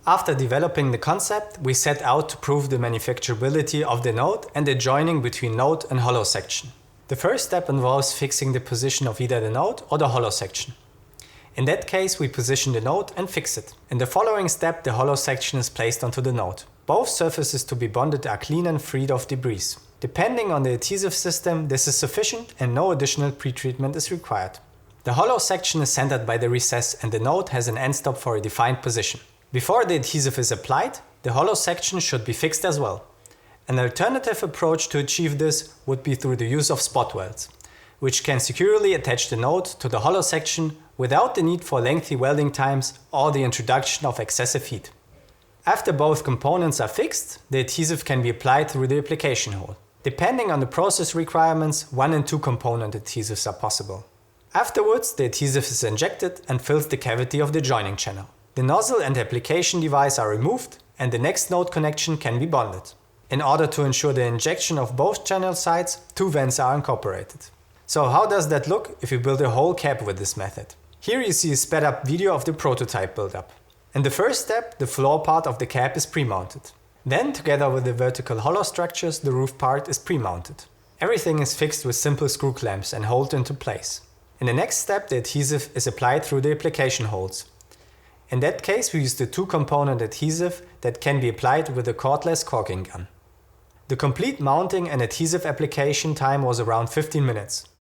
After developing the concept, we set out to prove the manufacturability of the node and the joining between node and hollow section. The first step involves fixing the position of either the node or the hollow section. In that case, we position the node and fix it. In the following step, the hollow section is placed onto the node. Both surfaces to be bonded are clean and freed of debris. Depending on the adhesive system, this is sufficient and no additional pretreatment is required. The hollow section is centered by the recess and the node has an end stop for a defined position. Before the adhesive is applied, the hollow section should be fixed as well. An alternative approach to achieve this would be through the use of spot welds, which can securely attach the node to the hollow section without the need for lengthy welding times or the introduction of excessive heat. After both components are fixed, the adhesive can be applied through the application hole. Depending on the process requirements, 1 and 2 component adhesives are possible. Afterwards, the adhesive is injected and fills the cavity of the joining channel. The nozzle and application device are removed and the next node connection can be bonded. In order to ensure the injection of both channel sides, 2 vents are incorporated. So how does that look if you build a whole cap with this method? Here you see a sped up video of the prototype build-up. In the first step, the floor part of the cap is pre-mounted. Then, together with the vertical hollow structures, the roof part is pre-mounted. Everything is fixed with simple screw clamps and held into place. In the next step, the adhesive is applied through the application holes. In that case, we use the 2-component adhesive that can be applied with a cordless caulking gun. The complete mounting and adhesive application time was around 15 minutes.